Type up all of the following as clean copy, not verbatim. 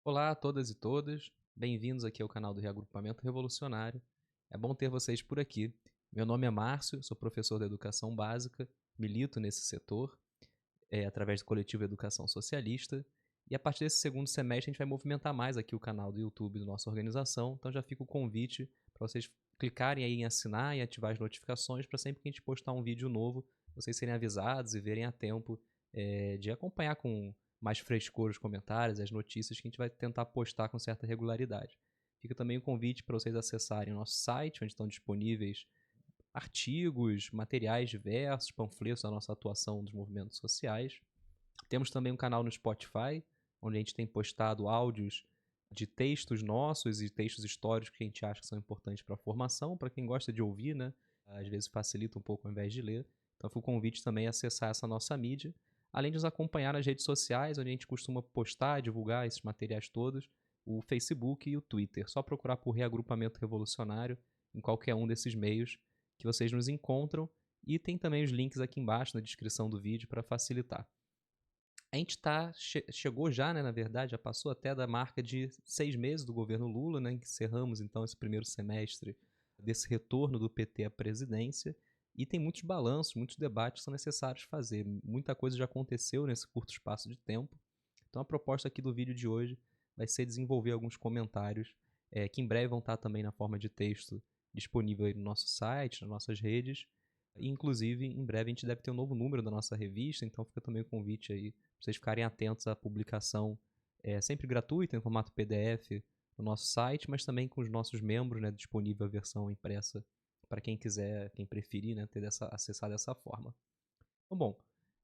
Olá a todas e todas, bem-vindos aqui ao canal do Reagrupamento Revolucionário. É bom ter vocês por aqui. Meu nome é Márcio, sou professor da Educação Básica, milito nesse setor, através do coletivo Educação Socialista, e a partir desse segundo semestre a gente vai movimentar mais aqui o canal do YouTube da nossa organização, então já fica o convite para vocês clicarem aí em assinar e ativar as notificações para sempre que a gente postar um vídeo novo, vocês serem avisados e verem a tempo de acompanhar com mais frescor os comentários, as notícias que a gente vai tentar postar com certa regularidade. Fica também o convite para vocês acessarem o nosso site, onde estão disponíveis artigos, materiais diversos, panfletos da nossa atuação dos movimentos sociais. Temos também um canal no Spotify, onde a gente tem postado áudios de textos nossos e textos históricos que a gente acha que são importantes para a formação, para quem gosta de ouvir, né? Às vezes facilita um pouco ao invés de ler. Então fica o convite também a acessar essa nossa mídia, além de nos acompanhar nas redes sociais, onde a gente costuma postar, divulgar esses materiais todos, o Facebook e o Twitter. Só procurar por Reagrupamento Revolucionário em qualquer um desses meios que vocês nos encontram, e tem também os links aqui embaixo na descrição do vídeo para facilitar. A gente chegou já, né, na verdade, já passou até da marca de 6 meses do governo Lula, né, em que encerramos então esse primeiro semestre desse retorno do PT à presidência, e tem muitos balanços, muitos debates que são necessários fazer. Muita coisa já aconteceu nesse curto espaço de tempo. Então a proposta aqui do vídeo de hoje vai ser desenvolver alguns comentários, que em breve vão estar também na forma de texto disponível aí no nosso site, nas nossas redes. E, inclusive, em breve a gente deve ter um novo número da nossa revista, então fica também o convite aí para vocês ficarem atentos à publicação sempre gratuita, em formato PDF, no nosso site, mas também com os nossos membros, né, disponível a versão impressa para quem quiser, quem preferir, né, acessar dessa forma. Então, bom,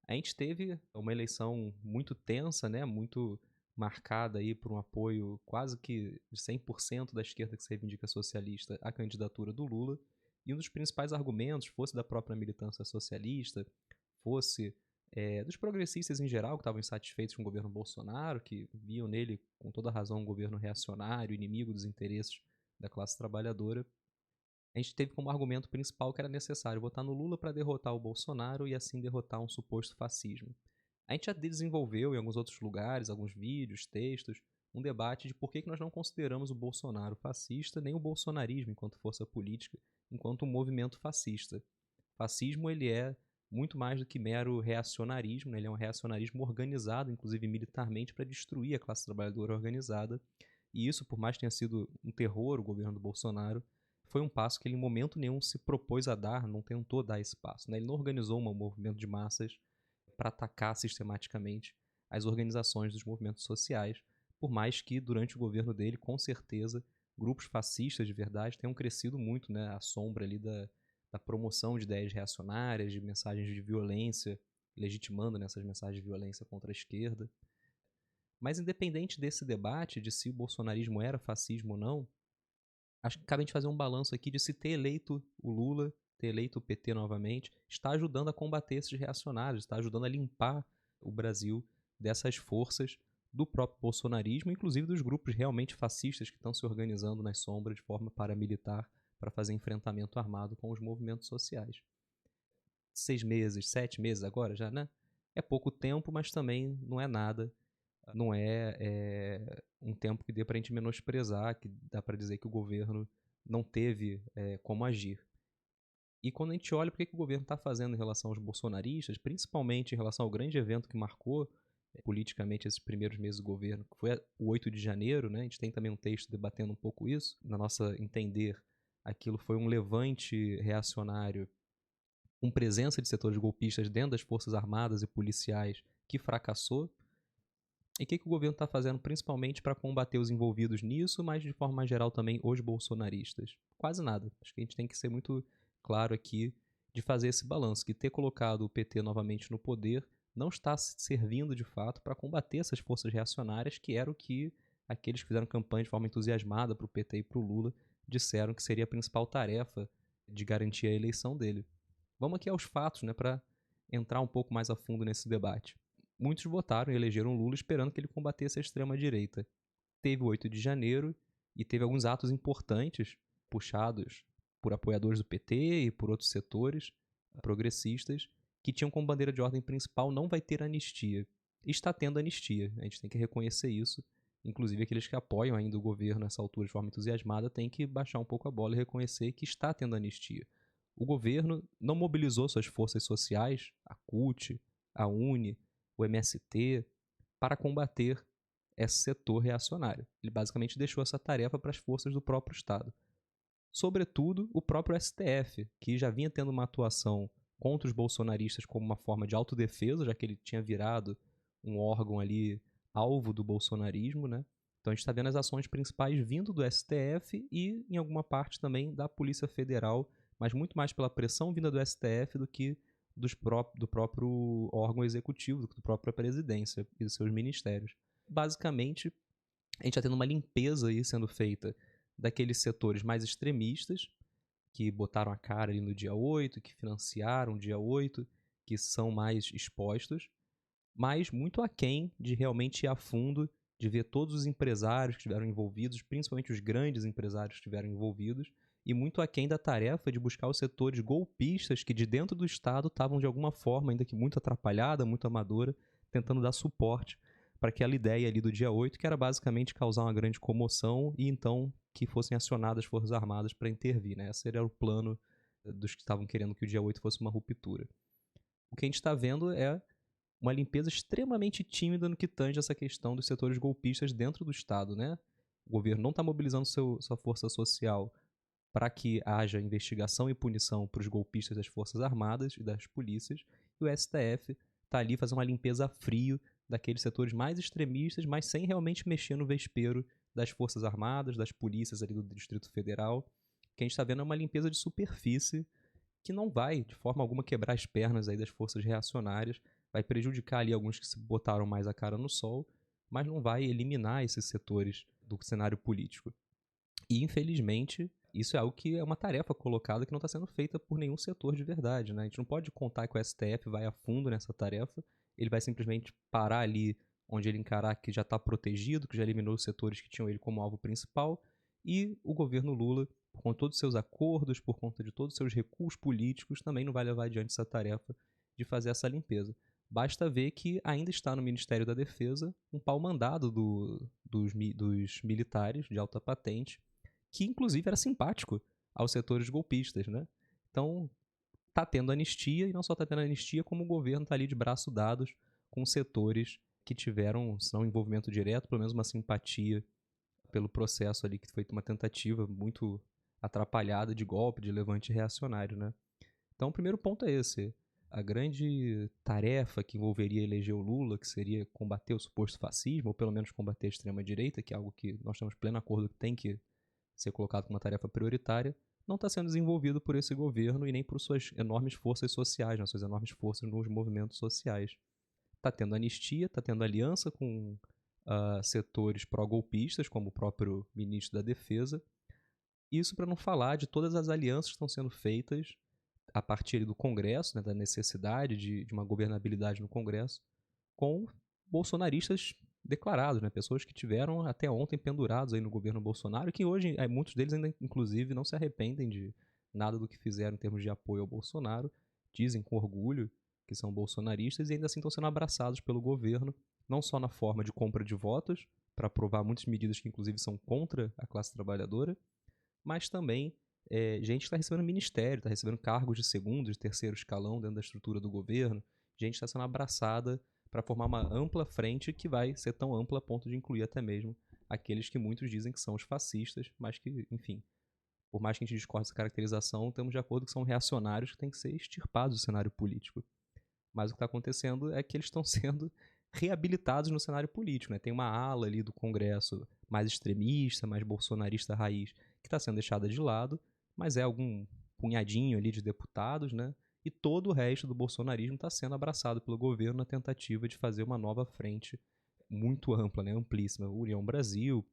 a gente teve uma eleição muito tensa, né, muito marcada aí por um apoio quase que de 100% da esquerda que se reivindica socialista à candidatura do Lula, e um dos principais argumentos, fosse da própria militância socialista, fosse dos progressistas em geral, que estavam insatisfeitos com o governo Bolsonaro, que viam nele, com toda razão, um governo reacionário, inimigo dos interesses da classe trabalhadora. A gente teve como argumento principal que era necessário votar no Lula para derrotar o Bolsonaro e assim derrotar um suposto fascismo. A gente já desenvolveu em alguns outros lugares, alguns vídeos, textos, um debate de por que nós não consideramos o Bolsonaro fascista, nem o bolsonarismo enquanto força política, enquanto um movimento fascista. Fascismo ele é muito mais do que mero reacionarismo, né? Ele é um reacionarismo organizado, inclusive militarmente, para destruir a classe trabalhadora organizada. E isso, por mais que tenha sido um terror o governo do Bolsonaro, foi um passo que ele em momento nenhum se propôs a dar, não tentou dar esse passo, né? Ele não organizou um movimento de massas para atacar sistematicamente as organizações dos movimentos sociais, por mais que durante o governo dele, com certeza, grupos fascistas de verdade tenham crescido muito, né, à sombra ali da promoção de ideias reacionárias, de mensagens de violência, legitimando nessas mensagens de violência contra a esquerda. Mas independente desse debate de se o bolsonarismo era fascismo ou não, acho que cabe a gente fazer um balanço aqui de se ter eleito o Lula, ter eleito o PT novamente, está ajudando a combater esses reacionários, está ajudando a limpar o Brasil dessas forças do próprio bolsonarismo, inclusive dos grupos realmente fascistas que estão se organizando nas sombras de forma paramilitar para fazer enfrentamento armado com os movimentos sociais. 6 meses, 7 meses agora já, né? É pouco tempo, mas também não é nada. Não é um tempo que dê para a gente menosprezar, que dá para dizer que o governo não teve como agir. E quando a gente olha para que o governo está fazendo em relação aos bolsonaristas, principalmente em relação ao grande evento que marcou politicamente esses primeiros meses do governo, que foi o 8 de janeiro, né? A gente tem também um texto debatendo um pouco isso. Na nossa entender, aquilo foi um levante reacionário com presença de setores golpistas dentro das forças armadas e policiais que fracassou. E o que o governo está fazendo principalmente para combater os envolvidos nisso, mas de forma mais geral também os bolsonaristas? Quase nada. Acho que a gente tem que ser muito claro aqui de fazer esse balanço, que ter colocado o PT novamente no poder não está servindo de fato para combater essas forças reacionárias, que era o que aqueles que fizeram campanha de forma entusiasmada para o PT e para o Lula disseram que seria a principal tarefa de garantir a eleição dele. Vamos aqui aos fatos, né, para entrar um pouco mais a fundo nesse debate. Muitos votaram e elegeram Lula esperando que ele combatesse a extrema-direita. Teve o 8 de janeiro e teve alguns atos importantes puxados por apoiadores do PT e por outros setores progressistas que tinham como bandeira de ordem principal não vai ter anistia. E está tendo anistia, a gente tem que reconhecer isso. Inclusive, aqueles que apoiam ainda o governo nessa altura de forma entusiasmada têm que baixar um pouco a bola e reconhecer que está tendo anistia. O governo não mobilizou suas forças sociais, a CUT, a UNE, o MST, para combater esse setor reacionário. Ele basicamente deixou essa tarefa para as forças do próprio Estado. Sobretudo, o próprio STF, que já vinha tendo uma atuação contra os bolsonaristas como uma forma de autodefesa, já que ele tinha virado um órgão ali alvo do bolsonarismo, né? Então a gente está vendo as ações principais vindo do STF e, em alguma parte, também da Polícia Federal, mas muito mais pela pressão vinda do STF do que do próprio órgão executivo, do que da própria presidência e dos seus ministérios. Basicamente, a gente está tendo uma limpeza aí sendo feita daqueles setores mais extremistas, que botaram a cara ali no dia 8, que financiaram o dia 8, que são mais expostos, mas muito aquém de realmente ir a fundo, de ver todos os empresários que estiveram envolvidos, principalmente os grandes empresários que estiveram envolvidos, e muito aquém da tarefa de buscar os setores golpistas que de dentro do Estado estavam de alguma forma, ainda que muito atrapalhada, muito amadora, tentando dar suporte para aquela ideia ali do dia 8, que era basicamente causar uma grande comoção e então que fossem acionadas as Forças Armadas para intervir. Né? Esse era o plano dos que estavam querendo que o dia 8 fosse uma ruptura. O que a gente está vendo é uma limpeza extremamente tímida no que tange essa questão dos setores golpistas dentro do Estado. Né? O governo não está mobilizando sua força social para que haja investigação e punição para os golpistas das Forças Armadas e das polícias, e o STF está ali fazendo uma limpeza a frio daqueles setores mais extremistas, mas sem realmente mexer no vespeiro das Forças Armadas, das polícias ali do Distrito Federal. O que a gente está vendo é uma limpeza de superfície que não vai, de forma alguma, quebrar as pernas aí das forças reacionárias, vai prejudicar ali alguns que se botaram mais a cara no sol, mas não vai eliminar esses setores do cenário político. E, infelizmente, isso é algo que é uma tarefa colocada que não está sendo feita por nenhum setor de verdade. Né? A gente não pode contar que o STF vai a fundo nessa tarefa, ele vai simplesmente parar ali onde ele encarar que já está protegido, que já eliminou os setores que tinham ele como alvo principal, e o governo Lula, por conta de todos os seus acordos, por conta de todos os seus recuos políticos, também não vai levar adiante essa tarefa de fazer essa limpeza. Basta ver que ainda está no Ministério da Defesa um pau-mandado dos militares de alta patente, que inclusive era simpático aos setores golpistas, né? Então, tá tendo anistia, e não só tá tendo anistia, como o governo tá ali de braços dados com setores que tiveram, se não envolvimento direto, pelo menos uma simpatia pelo processo ali, que foi uma tentativa muito atrapalhada de golpe, de levante reacionário, né? Então, o primeiro ponto é esse. A grande tarefa que envolveria eleger o Lula, que seria combater o suposto fascismo, ou pelo menos combater a extrema-direita, que é algo que nós temos pleno acordo que tem que ser colocado como uma tarefa prioritária, não está sendo desenvolvido por esse governo e nem por suas enormes forças sociais, né, suas enormes forças nos movimentos sociais. Está tendo anistia, está tendo aliança com setores pró-golpistas, como o próprio ministro da Defesa. Isso para não falar de todas as alianças que estão sendo feitas a partir do Congresso, né, da necessidade de uma governabilidade no Congresso, com bolsonaristas declarados, né? Pessoas que tiveram até ontem pendurados aí no governo Bolsonaro, que hoje muitos deles ainda, inclusive, não se arrependem de nada do que fizeram em termos de apoio ao Bolsonaro, dizem com orgulho que são bolsonaristas e ainda assim estão sendo abraçados pelo governo, não só na forma de compra de votos, para aprovar muitas medidas que inclusive são contra a classe trabalhadora, mas também gente que está recebendo ministério, está recebendo cargos de segundo, de terceiro escalão dentro da estrutura do governo, gente está sendo abraçada para formar uma ampla frente que vai ser tão ampla a ponto de incluir até mesmo aqueles que muitos dizem que são os fascistas, mas que, enfim, por mais que a gente discorde essa caracterização, estamos de acordo que são reacionários que têm que ser extirpados do cenário político. Mas o que está acontecendo é que eles estão sendo reabilitados no cenário político. Né? Tem uma ala ali do Congresso mais extremista, mais bolsonarista raiz, que está sendo deixada de lado, mas é algum punhadinho ali de deputados, né? E todo o resto do bolsonarismo está sendo abraçado pelo governo na tentativa de fazer uma nova frente muito ampla, né? Amplíssima. União Brasil,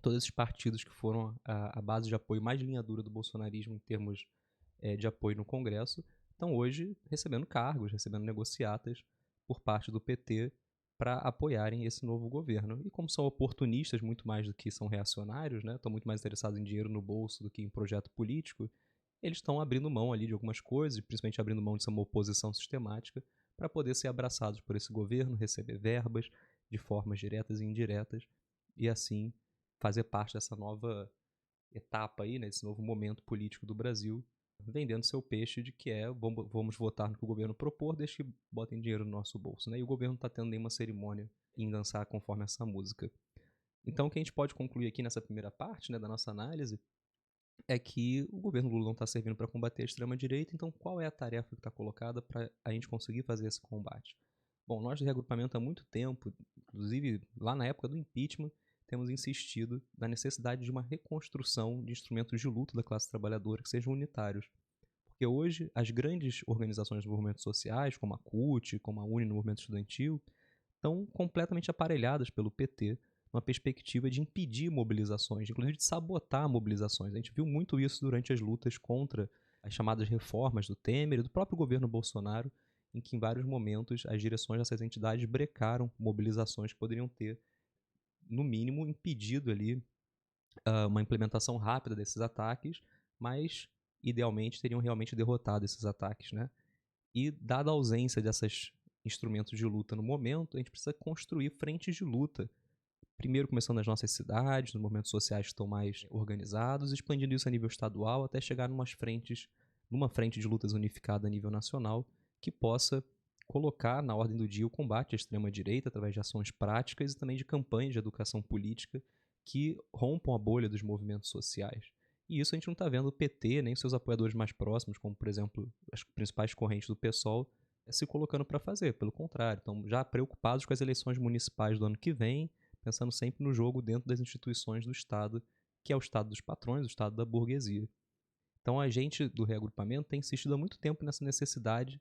todos esses partidos que foram a base de apoio mais linha dura do bolsonarismo em termos de apoio no Congresso, estão hoje recebendo cargos, recebendo negociatas por parte do PT para apoiarem esse novo governo. E como são oportunistas muito mais do que são reacionários, né? Estão muito mais interessados em dinheiro no bolso do que em projeto político, eles estão abrindo mão ali de algumas coisas, principalmente abrindo mão de ser uma oposição sistemática, para poder ser abraçados por esse governo, receber verbas de formas diretas e indiretas, e assim fazer parte dessa nova etapa aí, né, esse novo momento político do Brasil, vendendo seu peixe de que vamos votar no que o governo propor, desde que botem dinheiro no nosso bolso, né? E o governo não está tendo nenhuma cerimônia em dançar conforme essa música. Então, o que a gente pode concluir aqui nessa primeira parte, né, da nossa análise é que o governo Lula não está servindo para combater a extrema-direita, então qual é a tarefa que está colocada para a gente conseguir fazer esse combate? Bom, nós do reagrupamento há muito tempo, inclusive lá na época do impeachment, temos insistido na necessidade de uma reconstrução de instrumentos de luta da classe trabalhadora que sejam unitários. Porque hoje as grandes organizações dos movimentos sociais, como a CUT, como a UNE no movimento estudantil, estão completamente aparelhadas pelo PT, numa perspectiva de impedir mobilizações, inclusive de sabotar mobilizações. A gente viu muito isso durante as lutas contra as chamadas reformas do Temer e do próprio governo Bolsonaro, em que em vários momentos as direções dessas entidades brecaram mobilizações que poderiam ter, no mínimo, impedido ali uma implementação rápida desses ataques, mas idealmente teriam realmente derrotado esses ataques, né? E dada a ausência desses instrumentos de luta no momento, a gente precisa construir frentes de luta. Primeiro começando nas nossas cidades, nos movimentos sociais que estão mais organizados, expandindo isso a nível estadual até chegar numa frente de lutas unificada a nível nacional, que possa colocar na ordem do dia o combate à extrema-direita através de ações práticas e também de campanhas de educação política que rompam a bolha dos movimentos sociais. E isso a gente não está vendo o PT nem seus apoiadores mais próximos, como por exemplo as principais correntes do PSOL, se colocando para fazer. Pelo contrário, estão já preocupados com as eleições municipais do ano que vem, pensando sempre no jogo dentro das instituições do Estado, que é o Estado dos patrões, o Estado da burguesia. Então a gente do reagrupamento tem insistido há muito tempo nessa necessidade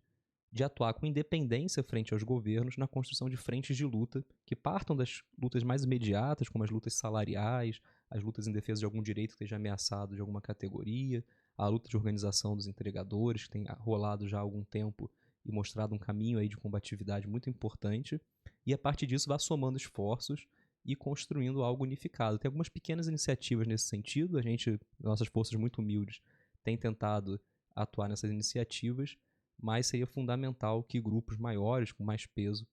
de atuar com independência frente aos governos na construção de frentes de luta que partam das lutas mais imediatas, como as lutas salariais, as lutas em defesa de algum direito que esteja ameaçado de alguma categoria, a luta de organização dos entregadores, que tem rolado já há algum tempo e mostrado um caminho aí de combatividade muito importante, e a partir disso vá somando esforços e construindo algo unificado. Tem algumas pequenas iniciativas nesse sentido, a gente, nossas forças muito humildes, tem tentado atuar nessas iniciativas, mas seria fundamental que grupos maiores, com mais peso,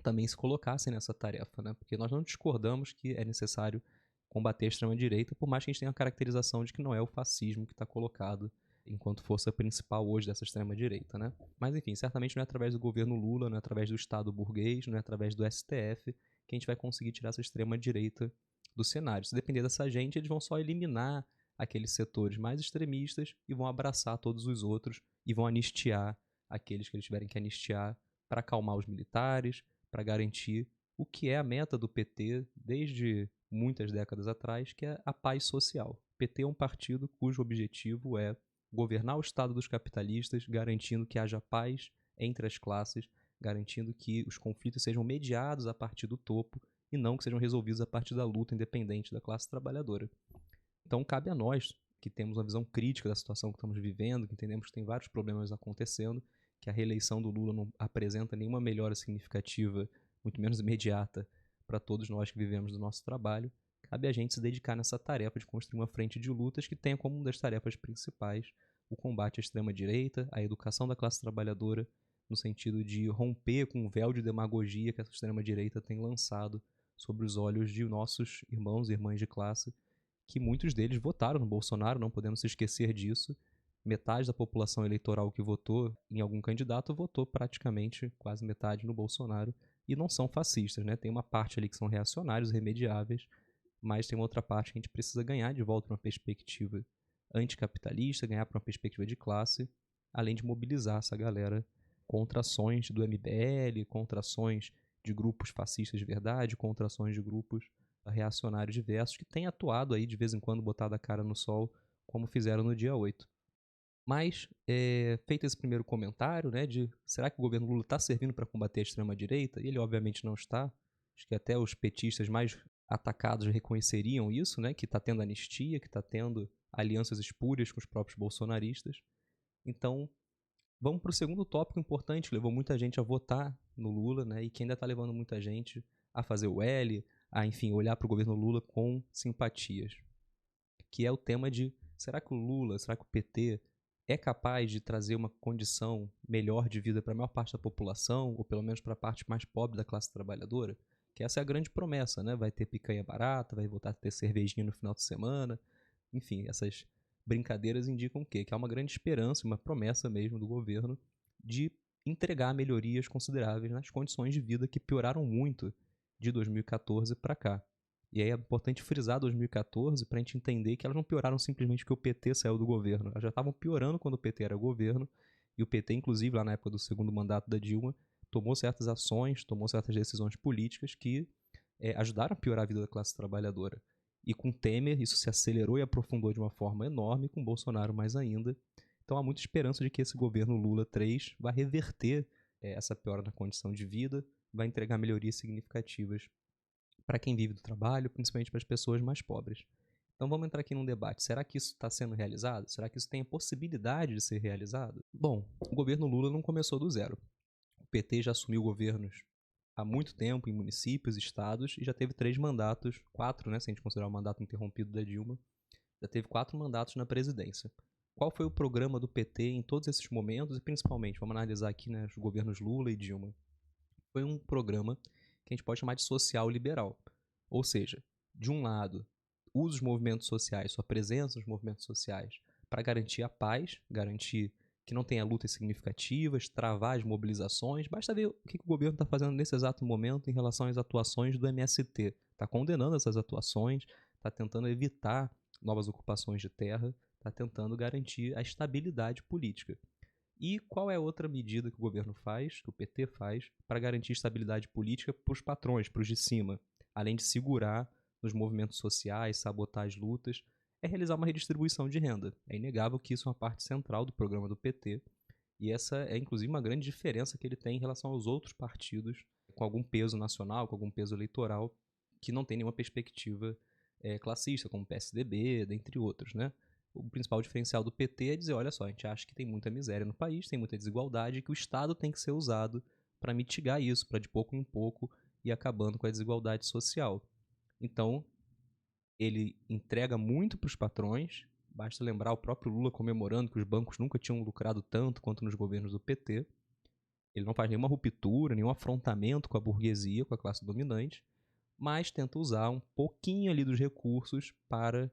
também se colocassem nessa tarefa, né? Porque nós não discordamos que é necessário combater a extrema-direita, por mais que a gente tenha a caracterização de que não é o fascismo que está colocado enquanto força principal hoje dessa extrema-direita, né? Mas, enfim, certamente não é através do governo Lula, não é através do Estado burguês, não é através do STF que a gente vai conseguir tirar essa extrema-direita do cenário. Se depender dessa gente, eles vão só eliminar aqueles setores mais extremistas e vão abraçar todos os outros e vão anistiar aqueles que eles tiverem que anistiar para acalmar os militares, para garantir o que é a meta do PT desde muitas décadas atrás, que é a paz social. O PT é um partido cujo objetivo é governar o Estado dos capitalistas, garantindo que haja paz entre as classes, garantindo que os conflitos sejam mediados a partir do topo e não que sejam resolvidos a partir da luta independente da classe trabalhadora. Então, cabe a nós, que temos uma visão crítica da situação que estamos vivendo, que entendemos que tem vários problemas acontecendo, que a reeleição do Lula não apresenta nenhuma melhora significativa, muito menos imediata, para todos nós que vivemos do nosso trabalho, cabe a gente se dedicar nessa tarefa de construir uma frente de lutas que tenha como uma das tarefas principais o combate à extrema-direita, a educação da classe trabalhadora, no sentido de romper com o véu de demagogia que essa extrema-direita tem lançado sobre os olhos de nossos irmãos e irmãs de classe, que muitos deles votaram no Bolsonaro, não podemos se esquecer disso. Metade da população eleitoral que votou em algum candidato votou praticamente quase metade no Bolsonaro e não são fascistas, né? Tem uma parte ali que são reacionários, remediáveis, mas tem uma outra parte que a gente precisa ganhar de volta para uma perspectiva anticapitalista, ganhar para uma perspectiva de classe, além de mobilizar essa galera contra ações do MBL, contra ações de grupos fascistas de verdade, contra ações de grupos reacionários diversos que têm atuado aí de vez em quando, botado a cara no sol, como fizeram no dia 8. Mas, feito esse primeiro comentário, né, de será que o governo Lula está servindo para combater a extrema-direita? E ele obviamente não está. Acho que até os petistas mais atacados reconheceriam isso, né, que está tendo anistia, que está tendo alianças espúrias com os próprios bolsonaristas. Então, vamos para o segundo tópico importante, que levou muita gente a votar no Lula, né, e que ainda está levando muita gente a fazer o L, a, enfim, olhar para o governo Lula com simpatias, que é o tema de será que o Lula, será que o PT é capaz de trazer uma condição melhor de vida para a maior parte da população, ou pelo menos para a parte mais pobre da classe trabalhadora? Que essa é a grande promessa, né? Vai ter picanha barata, vai voltar a ter cervejinha no final de semana. Enfim, essas brincadeiras indicam o quê? Que há uma grande esperança, uma promessa mesmo do governo de entregar melhorias consideráveis nas condições de vida que pioraram muito de 2014 para cá. E aí é importante frisar 2014 para a gente entender que elas não pioraram simplesmente porque o PT saiu do governo. Elas já estavam piorando quando o PT era governo, e o PT, inclusive, lá na época do segundo mandato da Dilma, tomou certas ações, tomou certas decisões políticas que ajudaram a piorar a vida da classe trabalhadora. E com Temer isso se acelerou e aprofundou de uma forma enorme, com Bolsonaro mais ainda. Então há muita esperança de que esse governo Lula 3 vai reverter essa piora na condição de vida, vai entregar melhorias significativas para quem vive do trabalho, principalmente para as pessoas mais pobres. Então vamos entrar aqui num debate. Será que isso está sendo realizado? Será que isso tem a possibilidade de ser realizado? Bom, o governo Lula não começou do zero. O PT já assumiu governos há muito tempo em municípios, estados, e já teve 3 mandatos, 4, né, se a gente considerar o mandato interrompido da Dilma, já teve 4 mandatos na presidência. Qual foi o programa do PT em todos esses momentos e principalmente, vamos analisar aqui, né, os governos Lula e Dilma? Foi um programa que a gente pode chamar de social liberal. Ou seja, de um lado, usa os movimentos sociais, sua presença nos movimentos sociais, para garantir a paz, garantir que não tenha lutas significativas, travar as mobilizações. Basta ver o que o governo está fazendo nesse exato momento em relação às atuações do MST. Está condenando essas atuações, está tentando evitar novas ocupações de terra, está tentando garantir a estabilidade política. E qual é a outra medida que o governo faz, que o PT faz, para garantir estabilidade política para os patrões, para os de cima? Além de segurar nos movimentos sociais, sabotar as lutas, é realizar uma redistribuição de renda. É inegável que isso é uma parte central do programa do PT, e essa é inclusive uma grande diferença que ele tem em relação aos outros partidos com algum peso nacional, com algum peso eleitoral, que não tem nenhuma perspectiva classista, como o PSDB, dentre outros, né? O principal diferencial do PT é dizer, olha só, a gente acha que tem muita miséria no país, tem muita desigualdade, e que o Estado tem que ser usado para mitigar isso, para de pouco em pouco ir acabando com a desigualdade social. Então, ele entrega muito para os patrões, basta lembrar o próprio Lula comemorando que os bancos nunca tinham lucrado tanto quanto nos governos do PT. Ele não faz nenhuma ruptura, nenhum afrontamento com a burguesia, com a classe dominante, mas tenta usar um pouquinho ali dos recursos para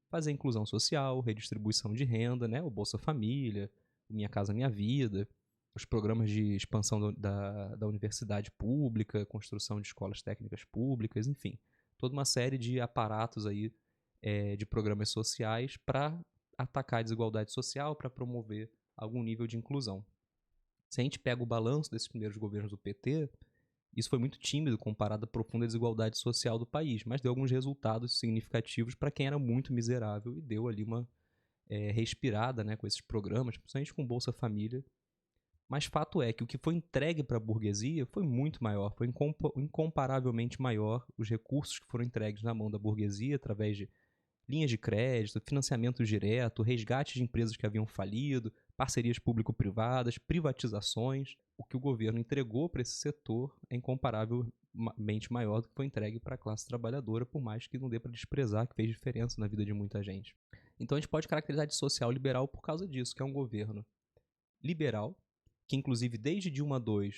fazer inclusão social, redistribuição de renda, né? O Bolsa Família, o Minha Casa Minha Vida, os programas de expansão da universidade pública, construção de escolas técnicas públicas, enfim, toda uma série de aparatos aí de programas sociais para atacar a desigualdade social, para promover algum nível de inclusão. Se a gente pega o balanço desses primeiros governos do PT, isso foi muito tímido comparado à profunda desigualdade social do país, mas deu alguns resultados significativos para quem era muito miserável e deu ali uma respirada, né, com esses programas, principalmente com Bolsa Família. Mas fato é que o que foi entregue para a burguesia foi muito maior, foi incomparavelmente maior os recursos que foram entregues na mão da burguesia através de linhas de crédito, financiamento direto, resgate de empresas que haviam falido, parcerias público-privadas, privatizações. O que o governo entregou para esse setor é incomparavelmente maior do que foi entregue para a classe trabalhadora, por mais que não dê para desprezar que fez diferença na vida de muita gente. Então a gente pode caracterizar de social liberal por causa disso, que é um governo liberal, que inclusive desde Dilma II,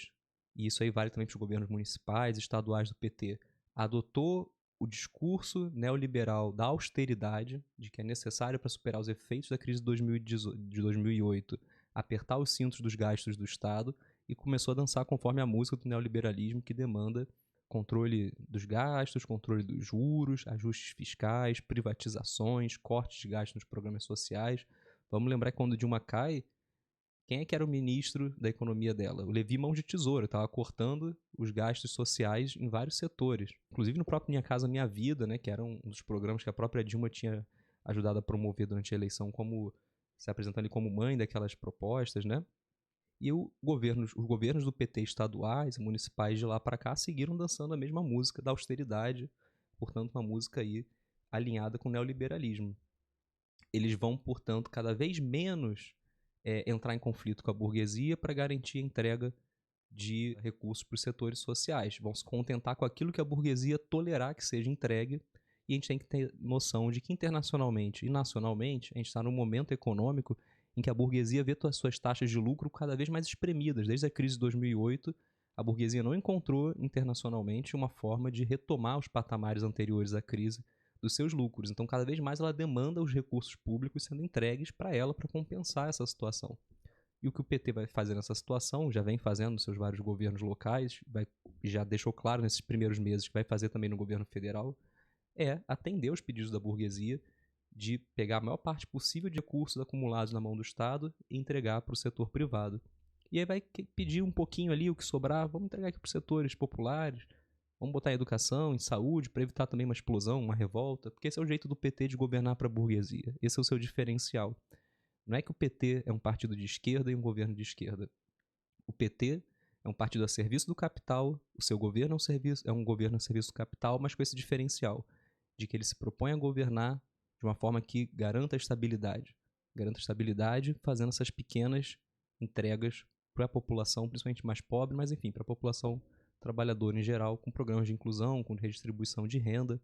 e isso aí vale também para os governos municipais e estaduais do PT, adotou o discurso neoliberal da austeridade, de que é necessário para superar os efeitos da crise de 2008, apertar os cintos dos gastos do Estado, e começou a dançar conforme a música do neoliberalismo, que demanda controle dos gastos, controle dos juros, ajustes fiscais, privatizações, cortes de gastos nos programas sociais. Vamos lembrar que quando Dilma cai, quem é que era o ministro da economia dela? O Levi Mãos de Tesoura, estava cortando os gastos sociais em vários setores. Inclusive no próprio Minha Casa Minha Vida, né, que era um dos programas que a própria Dilma tinha ajudado a promover durante a eleição, como se apresentando ali como mãe daquelas propostas, né? E os governos do PT estaduais e municipais de lá para cá seguiram dançando a mesma música da austeridade, portanto uma música aí alinhada com o neoliberalismo. Eles vão, portanto, cada vez menos entrar em conflito com a burguesia para garantir a entrega de recursos para os setores sociais. Vão se contentar com aquilo que a burguesia tolerar que seja entregue, e a gente tem que ter noção de que internacionalmente e nacionalmente a gente está num momento econômico em que a burguesia vê as suas taxas de lucro cada vez mais espremidas. Desde a crise de 2008, a burguesia não encontrou internacionalmente uma forma de retomar os patamares anteriores à crise dos seus lucros. Então, cada vez mais ela demanda os recursos públicos sendo entregues para ela para compensar essa situação. E o que o PT vai fazer nessa situação, já vem fazendo nos seus vários governos locais, já deixou claro nesses primeiros meses que vai fazer também no governo federal, é atender os pedidos da burguesia de pegar a maior parte possível de recursos acumulados na mão do Estado e entregar para o setor privado. E aí vai pedir um pouquinho ali, o que sobrar, vamos entregar aqui para os setores populares, vamos botar em educação, em saúde, para evitar também uma explosão, uma revolta, porque esse é o jeito do PT de governar para a burguesia. Esse é o seu diferencial. Não é que o PT é um partido de esquerda e um governo de esquerda. O PT é um partido a serviço do capital, o seu governo é um governo a serviço do capital, mas com esse diferencial de que ele se propõe a governar de uma forma que garanta a estabilidade. Garanta a estabilidade fazendo essas pequenas entregas para a população, principalmente mais pobre, mas enfim, para a população trabalhadora em geral, com programas de inclusão, com redistribuição de renda.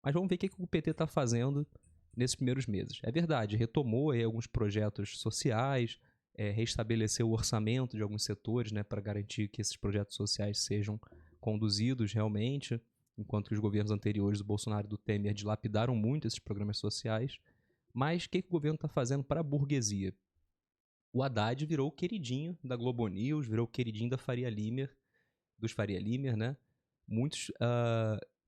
Mas vamos ver o que o PT está fazendo nesses primeiros meses. É verdade, retomou aí alguns projetos sociais, restabeleceu o orçamento de alguns setores, né, para garantir que esses projetos sociais sejam conduzidos realmente, enquanto que os governos anteriores do Bolsonaro e do Temer dilapidaram muito esses programas sociais. Mas o que o governo está fazendo para a burguesia? O Haddad virou o queridinho da Globo News, virou o queridinho da Faria Limer, dos Faria Limer, né? Muitos,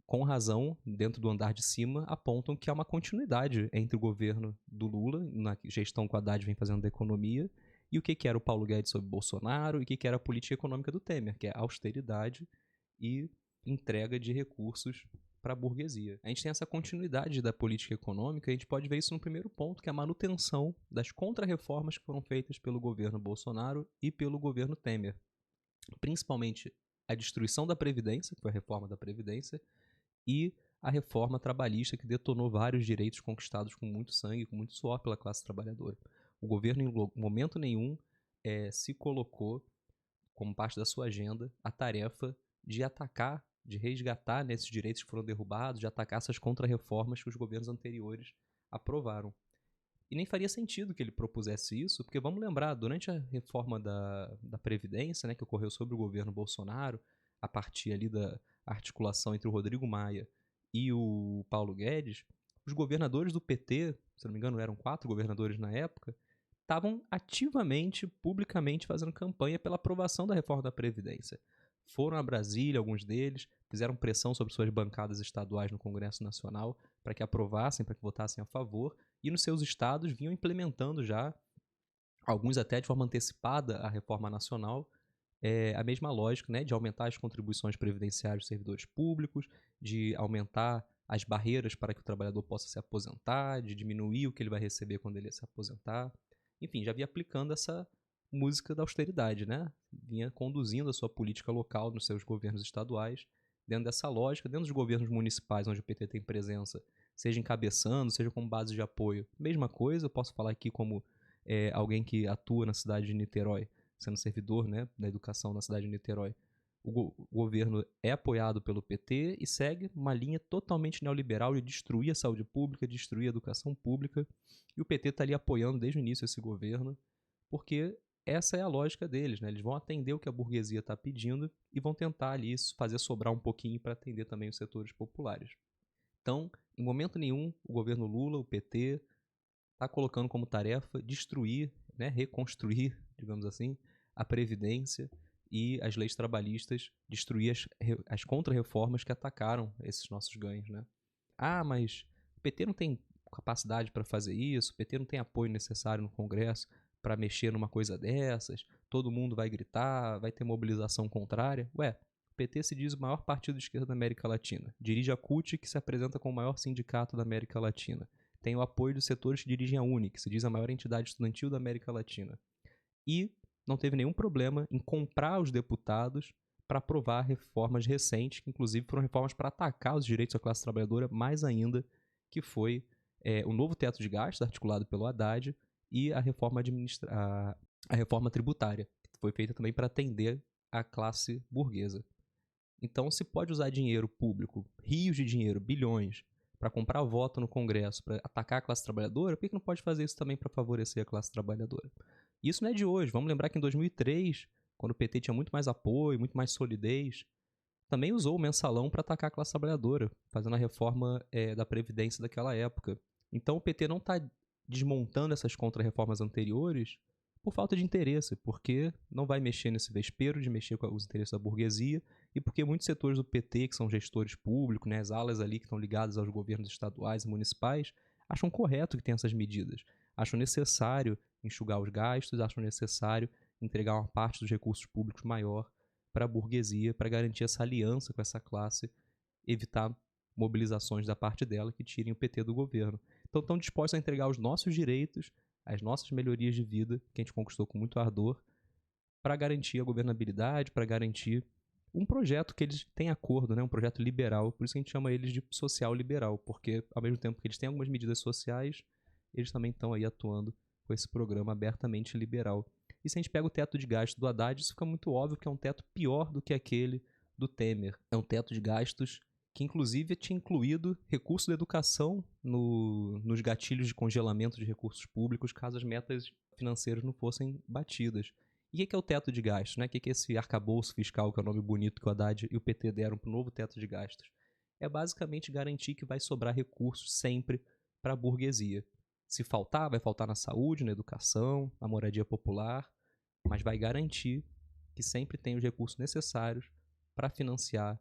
com razão, dentro do andar de cima, apontam que há uma continuidade entre o governo do Lula, na gestão que o Haddad vem fazendo da economia, e o que era o Paulo Guedes sobre Bolsonaro, e o que era a política econômica do Temer, que é austeridade e entrega de recursos para a burguesia. A gente tem essa continuidade da política econômica e a gente pode ver isso no primeiro ponto, que é a manutenção das contrarreformas que foram feitas pelo governo Bolsonaro e pelo governo Temer. Principalmente a destruição da Previdência, que foi a reforma da Previdência, e a reforma trabalhista, que detonou vários direitos conquistados com muito sangue, com muito suor pela classe trabalhadora. O governo, em momento nenhum, se colocou como parte da sua agenda a tarefa de atacar, de resgatar nesses direitos que foram derrubados, de atacar essas contrarreformas que os governos anteriores aprovaram. E nem faria sentido que ele propusesse isso, porque vamos lembrar, durante a reforma da Previdência, né, que ocorreu sobre o governo Bolsonaro, a partir ali da articulação entre o Rodrigo Maia e o Paulo Guedes, os governadores do PT, se não me engano eram 4 governadores na época, estavam ativamente, publicamente fazendo campanha pela aprovação da reforma da Previdência. Foram a Brasília, alguns deles, fizeram pressão sobre suas bancadas estaduais no Congresso Nacional para que aprovassem, para que votassem a favor, e nos seus estados vinham implementando já, alguns até de forma antecipada à reforma nacional, a mesma lógica, né, de aumentar as contribuições previdenciárias dos servidores públicos, de aumentar as barreiras para que o trabalhador possa se aposentar, de diminuir o que ele vai receber quando ele se aposentar. Enfim, já vinha aplicando essa música da austeridade, né? Vinha conduzindo a sua política local nos seus governos estaduais, dentro dessa lógica, dentro dos governos municipais onde o PT tem presença, seja encabeçando, seja como base de apoio. Mesma coisa, eu posso falar aqui como alguém que atua na cidade de Niterói, sendo servidor, né, da educação na cidade de Niterói. O governo é apoiado pelo PT e segue uma linha totalmente neoliberal de destruir a saúde pública, destruir a educação pública. E o PT está ali apoiando desde o início esse governo, porque essa é a lógica deles, né? Eles vão atender o que a burguesia está pedindo e vão tentar ali fazer sobrar um pouquinho para atender também os setores populares. Então, em momento nenhum, o governo Lula, o PT, está colocando como tarefa destruir, né, reconstruir, digamos assim, a Previdência e as leis trabalhistas, destruir as contra-reformas que atacaram esses nossos ganhos, né? Ah, mas o PT não tem capacidade para fazer isso, o PT não tem apoio necessário no Congresso para mexer numa coisa dessas, todo mundo vai gritar, vai ter mobilização contrária. Ué, o PT se diz o maior partido de esquerda da América Latina, dirige a CUT, que se apresenta como o maior sindicato da América Latina, tem o apoio dos setores que dirigem a UNE, que se diz a maior entidade estudantil da América Latina. E não teve nenhum problema em comprar os deputados para aprovar reformas recentes, que inclusive foram reformas para atacar os direitos da classe trabalhadora mais ainda, que foi o novo teto de gastos articulado pelo Haddad e a reforma, a reforma tributária, que foi feita também para atender a classe burguesa. Então, se pode usar dinheiro público, rios de dinheiro, bilhões, para comprar voto no Congresso, para atacar a classe trabalhadora, por que não pode fazer isso também para favorecer a classe trabalhadora? Isso não é de hoje. Vamos lembrar que em 2003, quando o PT tinha muito mais apoio, muito mais solidez, também usou o mensalão para atacar a classe trabalhadora, fazendo a reforma da Previdência daquela época. Então o PT não está desmontando essas contra-reformas anteriores por falta de interesse, porque não vai mexer nesse vespeiro de mexer com os interesses da burguesia e porque muitos setores do PT, que são gestores públicos, né, as alas ali que estão ligadas aos governos estaduais e municipais, acham correto que tenha essas medidas. Acham necessário enxugar os gastos, acham necessário entregar uma parte dos recursos públicos maior para a burguesia, para garantir essa aliança com essa classe, evitar mobilizações da parte dela que tirem o PT do governo. Então estão dispostos a entregar os nossos direitos, as nossas melhorias de vida, que a gente conquistou com muito ardor, para garantir a governabilidade, para garantir um projeto que eles têm acordo, né? Um projeto liberal, por isso que a gente chama eles de social liberal, porque ao mesmo tempo que eles têm algumas medidas sociais, eles também estão aí atuando com esse programa abertamente liberal. E se a gente pega o teto de gastos do Haddad, isso fica muito óbvio que é um teto pior do que aquele do Temer. É um teto de gastos que inclusive tinha incluído recurso da educação nos gatilhos de congelamento de recursos públicos caso as metas financeiras não fossem batidas. E o que é o teto de gastos? Né? O que é esse arcabouço fiscal, que é o nome bonito que o Haddad e o PT deram para o novo teto de gastos? É basicamente garantir que vai sobrar recursos sempre para a burguesia. Se faltar, vai faltar na saúde, na educação, na moradia popular, mas vai garantir que sempre tem os recursos necessários para financiar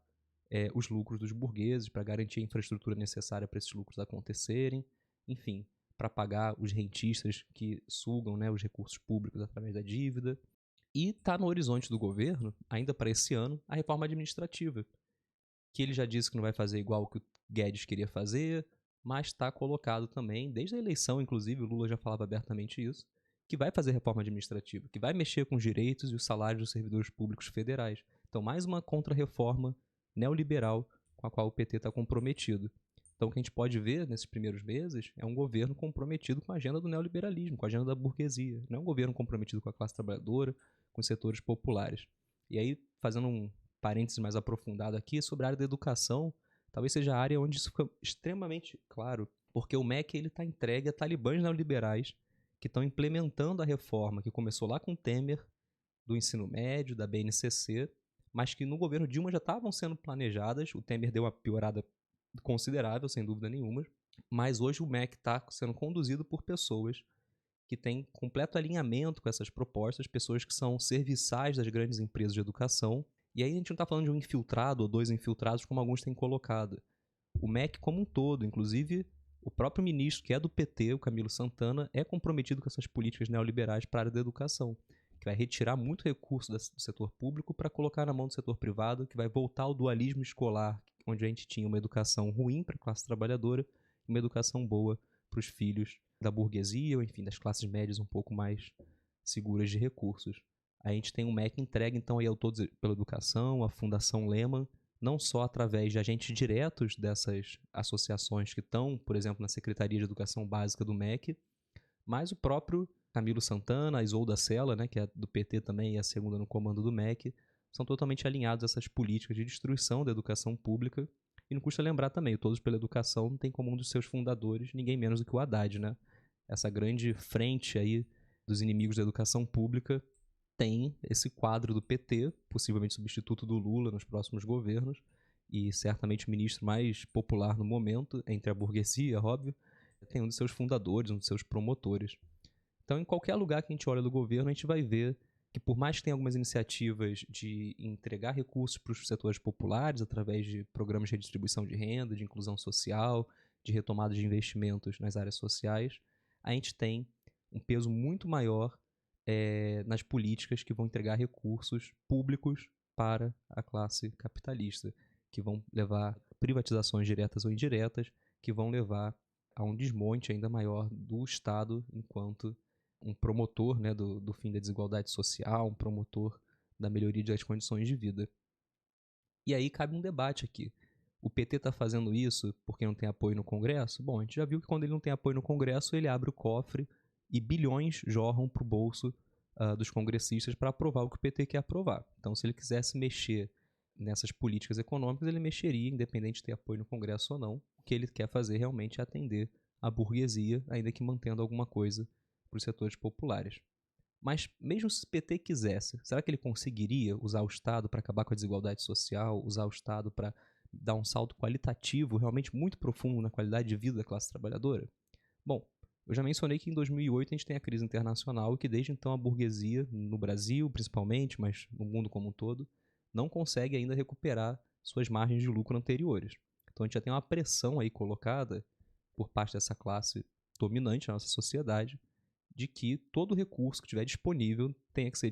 os lucros dos burgueses, para garantir a infraestrutura necessária para esses lucros acontecerem, enfim, para pagar os rentistas que sugam, né, os recursos públicos através da dívida. E está no horizonte do governo, ainda para esse ano, a reforma administrativa, que ele já disse que não vai fazer igual o que o Guedes queria fazer, mas está colocado também, desde a eleição, inclusive, o Lula já falava abertamente isso, que vai fazer reforma administrativa, que vai mexer com os direitos e os salários dos servidores públicos federais. Então, mais uma contra-reforma neoliberal com a qual o PT está comprometido. Então, o que a gente pode ver nesses primeiros meses é um governo comprometido com a agenda do neoliberalismo, com a agenda da burguesia. Não é um governo comprometido com a classe trabalhadora, com os setores populares. E aí, fazendo um parênteses mais aprofundado aqui, sobre a área da educação, talvez seja a área onde isso fica extremamente claro, porque o MEC está entregue a talibãs neoliberais que estão implementando a reforma que começou lá com Temer, do ensino médio, da BNCC, mas que no governo Dilma já estavam sendo planejadas. O Temer deu uma piorada considerável, sem dúvida nenhuma, mas hoje o MEC está sendo conduzido por pessoas que têm completo alinhamento com essas propostas, pessoas que são serviçais das grandes empresas de educação. E aí a gente não está falando de um infiltrado ou dois infiltrados, como alguns têm colocado. O MEC como um todo, inclusive o próprio ministro, que é do PT, o Camilo Santana, é comprometido com essas políticas neoliberais para a área da educação, que vai retirar muito recurso do setor público para colocar na mão do setor privado, que vai voltar ao dualismo escolar, onde a gente tinha uma educação ruim para a classe trabalhadora e uma educação boa para os filhos da burguesia, ou enfim, das classes médias um pouco mais seguras de recursos. A gente tem um MEC entregue, então, aí ao Todos pela Educação, a Fundação Lehman, não só através de agentes diretos dessas associações que estão, por exemplo, na Secretaria de Educação Básica do MEC, mas o próprio Camilo Santana, a Isolda Sela, né, que é do PT também e a segunda no comando do MEC, são totalmente alinhados a essas políticas de destruição da educação pública. E não custa lembrar também, o Todos pela Educação tem como um dos seus fundadores ninguém menos do que o Haddad, né? Essa grande frente aí dos inimigos da educação pública tem esse quadro do PT, possivelmente substituto do Lula nos próximos governos, e certamente o ministro mais popular no momento, entre a burguesia, óbvio, tem um dos seus fundadores, um dos seus promotores. Então, em qualquer lugar que a gente olha do governo, a gente vai ver que, por mais que tenha algumas iniciativas de entregar recursos para os setores populares, através de programas de redistribuição de renda, de inclusão social, de retomada de investimentos nas áreas sociais, a gente tem um peso muito maior nas políticas que vão entregar recursos públicos para a classe capitalista, que vão levar privatizações diretas ou indiretas, que vão levar a um desmonte ainda maior do Estado enquanto um promotor, né, do fim da desigualdade social, um promotor da melhoria das condições de vida. E aí cabe um debate aqui. O PT está fazendo isso porque não tem apoio no Congresso? Bom, a gente já viu que quando ele não tem apoio no Congresso, ele abre o cofre e bilhões jorram para o bolso dos congressistas para aprovar o que o PT quer aprovar. Então, se ele quisesse mexer nessas políticas econômicas, ele mexeria, independente de ter apoio no Congresso ou não. O que ele quer fazer realmente é atender a burguesia, ainda que mantendo alguma coisa para os setores populares. Mas mesmo se o PT quisesse, será que ele conseguiria usar o Estado para acabar com a desigualdade social, usar o Estado para dar um salto qualitativo realmente muito profundo na qualidade de vida da classe trabalhadora? Bom, eu já mencionei que em 2008 a gente tem a crise internacional e que desde então a burguesia, no Brasil principalmente, mas no mundo como um todo, não consegue ainda recuperar suas margens de lucro anteriores. Então a gente já tem uma pressão aí colocada por parte dessa classe dominante na nossa sociedade de que todo recurso que estiver disponível tenha que ser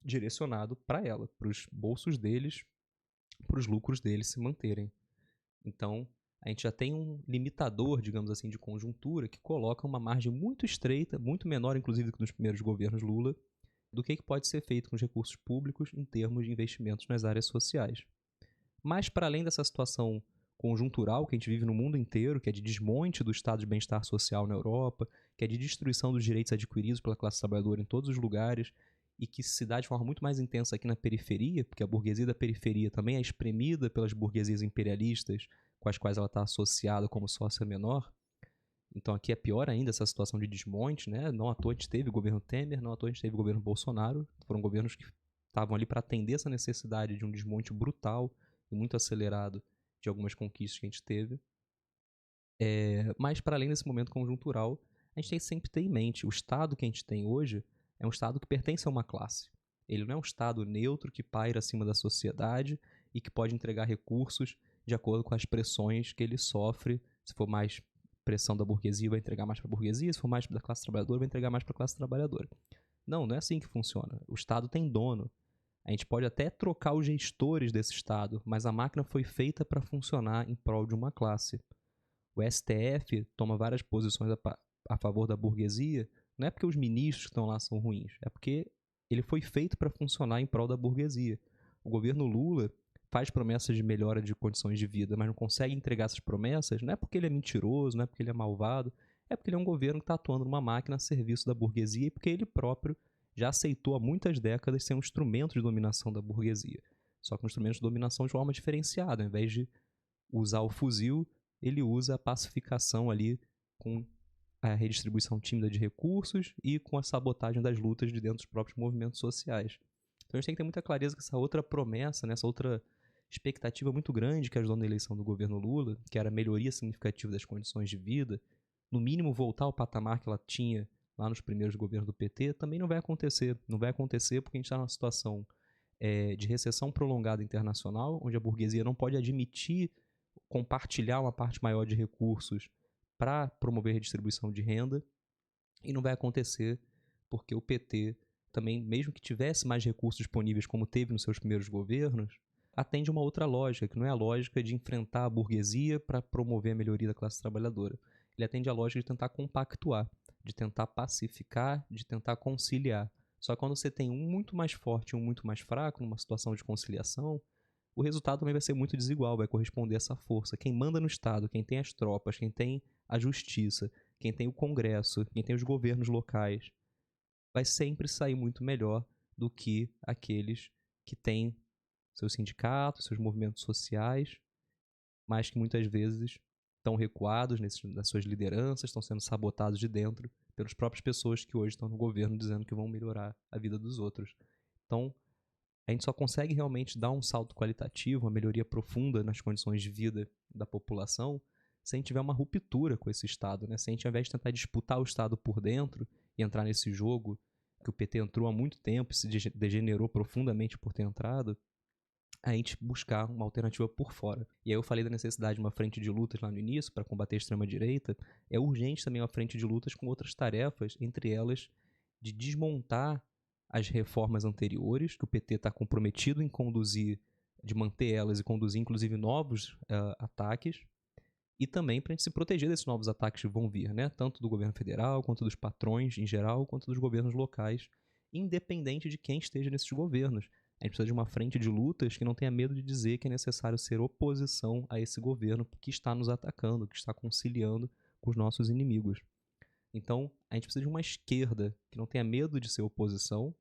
direcionado para ela, para os bolsos deles, para os lucros deles se manterem. Então, a gente já tem um limitador, digamos assim, de conjuntura que coloca uma margem muito estreita, muito menor, inclusive, do que nos primeiros governos Lula, do que pode ser feito com os recursos públicos em termos de investimentos nas áreas sociais. Mas, para além dessa situação conjuntural que a gente vive no mundo inteiro, que é de desmonte do estado de bem-estar social na Europa, que é de destruição dos direitos adquiridos pela classe trabalhadora em todos os lugares, e que se dá de forma muito mais intensa aqui na periferia, porque a burguesia da periferia também é espremida pelas burguesias imperialistas com as quais ela está associada como sócia menor. Então aqui é pior ainda essa situação de desmonte, né? Não à toa a gente teve o governo Temer, não à toa a gente teve o governo Bolsonaro, foram governos que estavam ali para atender essa necessidade de um desmonte brutal e muito acelerado de algumas conquistas que a gente teve. Mas para além desse momento conjuntural, a gente tem que sempre ter em mente, o Estado que a gente tem hoje é um Estado que pertence a uma classe. Ele não é um Estado neutro que paira acima da sociedade e que pode entregar recursos de acordo com as pressões que ele sofre. Se for mais pressão da burguesia, vai entregar mais para a burguesia. Se for mais da classe trabalhadora, vai entregar mais para a classe trabalhadora. Não, não é assim que funciona. O Estado tem dono. A gente pode até trocar os gestores desse Estado, mas a máquina foi feita para funcionar em prol de uma classe. O STF toma várias posições a favor da burguesia, não é porque os ministros que estão lá são ruins, é porque ele foi feito para funcionar em prol da burguesia. O governo Lula faz promessas de melhora de condições de vida, mas não consegue entregar essas promessas, não é porque ele é mentiroso, não é porque ele é malvado, é porque ele é um governo que está atuando numa máquina a serviço da burguesia e porque ele próprio já aceitou há muitas décadas ser um instrumento de dominação da burguesia. Só que um instrumento de dominação de forma diferenciada, ao invés de usar o fuzil, ele usa a pacificação ali com a redistribuição tímida de recursos e com a sabotagem das lutas de dentro dos próprios movimentos sociais. Então a gente tem que ter muita clareza que essa outra promessa, né, essa outra expectativa muito grande que ajudou na eleição do governo Lula, que era a melhoria significativa das condições de vida, no mínimo voltar ao patamar que ela tinha lá nos primeiros governos do PT, também não vai acontecer. Não vai acontecer porque a gente está numa situação de recessão prolongada internacional, onde a burguesia não pode admitir compartilhar uma parte maior de recursos para promover a redistribuição de renda, e não vai acontecer porque o PT também, mesmo que tivesse mais recursos disponíveis como teve nos seus primeiros governos, atende uma outra lógica, que não é a lógica de enfrentar a burguesia para promover a melhoria da classe trabalhadora. Ele atende a lógica de tentar compactuar, de tentar pacificar, de tentar conciliar. Só que quando você tem um muito mais forte e um muito mais fraco, numa situação de conciliação, o resultado também vai ser muito desigual, vai corresponder a essa força. Quem manda no Estado, quem tem as tropas, quem tem a justiça, quem tem o Congresso, quem tem os governos locais, vai sempre sair muito melhor do que aqueles que têm seus sindicatos, seus movimentos sociais, mas que muitas vezes estão recuados nas suas lideranças, estão sendo sabotados de dentro pelas próprias pessoas que hoje estão no governo dizendo que vão melhorar a vida dos outros. Então, a gente só consegue realmente dar um salto qualitativo, uma melhoria profunda nas condições de vida da população, se a gente tiver uma ruptura com esse Estado, né? Se a gente, ao invés de tentar disputar o Estado por dentro e entrar nesse jogo que o PT entrou há muito tempo e se degenerou profundamente por ter entrado, a gente buscar uma alternativa por fora. E aí eu falei da necessidade de uma frente de lutas lá no início para combater a extrema-direita. É urgente também uma frente de lutas com outras tarefas, entre elas de desmontar as reformas anteriores, que o PT está comprometido em conduzir, de manter elas e conduzir inclusive novos ataques, e também para a gente se proteger desses novos ataques que vão vir, né? Tanto do governo federal, quanto dos patrões em geral, quanto dos governos locais, independente de quem esteja nesses governos. A gente precisa de uma frente de lutas que não tenha medo de dizer que é necessário ser oposição a esse governo que está nos atacando, que está conciliando com os nossos inimigos. Então, a gente precisa de uma esquerda que não tenha medo de ser oposição,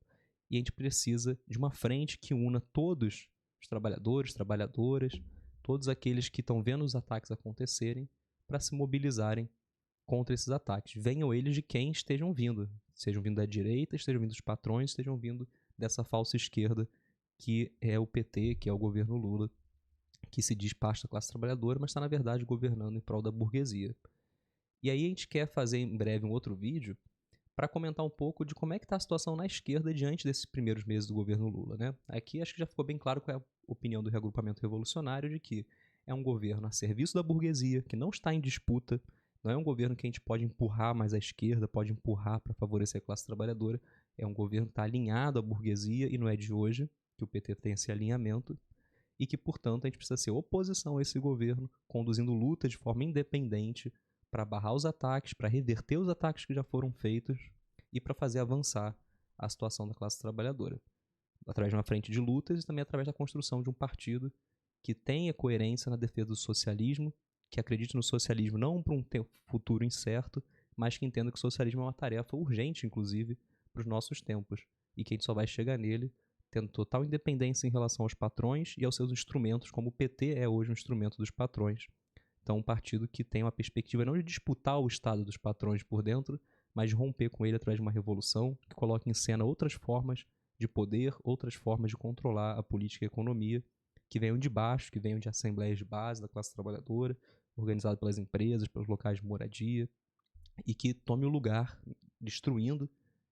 e a gente precisa de uma frente que una todos os trabalhadores, trabalhadoras, todos aqueles que estão vendo os ataques acontecerem, para se mobilizarem contra esses ataques. Venham eles de quem estejam vindo. Sejam vindo da direita, estejam vindo dos patrões, estejam vindo dessa falsa esquerda que é o PT, que é o governo Lula, que se diz parte da classe trabalhadora, mas está, na verdade, governando em prol da burguesia. E aí a gente quer fazer em breve um outro vídeo para comentar um pouco de como é que está a situação na esquerda diante desses primeiros meses do governo Lula, né? Aqui acho que já ficou bem claro qual é a opinião do reagrupamento revolucionário de que é um governo a serviço da burguesia, que não está em disputa, não é um governo que a gente pode empurrar mais à esquerda, pode empurrar para favorecer a classe trabalhadora, é um governo que está alinhado à burguesia e não é de hoje que o PT tem esse alinhamento, e que, portanto, a gente precisa ser oposição a esse governo, conduzindo luta de forma independente para barrar os ataques, para reverter os ataques que já foram feitos e para fazer avançar a situação da classe trabalhadora. Através de uma frente de lutas e também através da construção de um partido que tenha coerência na defesa do socialismo, que acredite no socialismo não para um futuro incerto, mas que entenda que o socialismo é uma tarefa urgente, inclusive, para os nossos tempos, e que a gente só vai chegar nele tendo total independência em relação aos patrões e aos seus instrumentos, como o PT é hoje um instrumento dos patrões. Então, um partido que tem uma perspectiva não de disputar o Estado dos patrões por dentro, mas de romper com ele através de uma revolução que coloque em cena outras formas de poder, outras formas de controlar a política e a economia, que venham de baixo, que venham de assembleias de base da classe trabalhadora, organizado pelas empresas, pelos locais de moradia, e que tome o lugar, destruindo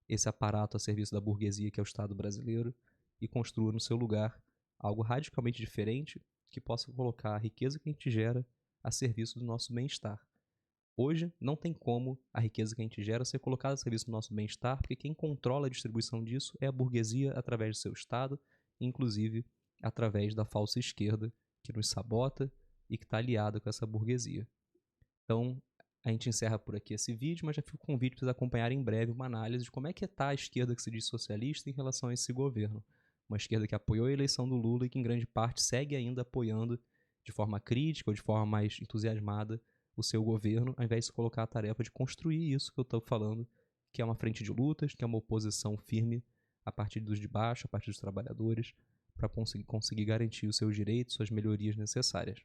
esse aparato a serviço da burguesia que é o Estado brasileiro, e construa no seu lugar algo radicalmente diferente que possa colocar a riqueza que a gente gera a serviço do nosso bem-estar. Hoje, não tem como a riqueza que a gente gera ser colocada a serviço do nosso bem-estar, porque quem controla a distribuição disso é a burguesia através do seu Estado, inclusive através da falsa esquerda que nos sabota e que está aliada com essa burguesia. Então, a gente encerra por aqui esse vídeo, mas já fica o convite para vocês acompanharem em breve uma análise de como é que está a esquerda que se diz socialista em relação a esse governo. Uma esquerda que apoiou a eleição do Lula e que, em grande parte, segue ainda apoiando de forma crítica ou de forma mais entusiasmada o seu governo, ao invés de colocar a tarefa de construir isso que eu estou falando, que é uma frente de lutas, que é uma oposição firme a partir dos de baixo, a partir dos trabalhadores, para conseguir garantir os seus direitos, suas melhorias necessárias.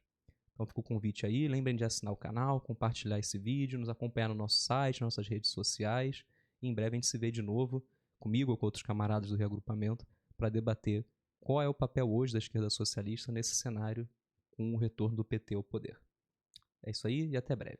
Então fica o convite aí, lembrem de assinar o canal, compartilhar esse vídeo, nos acompanhar no nosso site, nas nossas redes sociais, e em breve a gente se vê de novo, comigo ou com outros camaradas do reagrupamento, para debater qual é o papel hoje da esquerda socialista nesse cenário com o retorno do PT ao poder. É isso aí e até breve.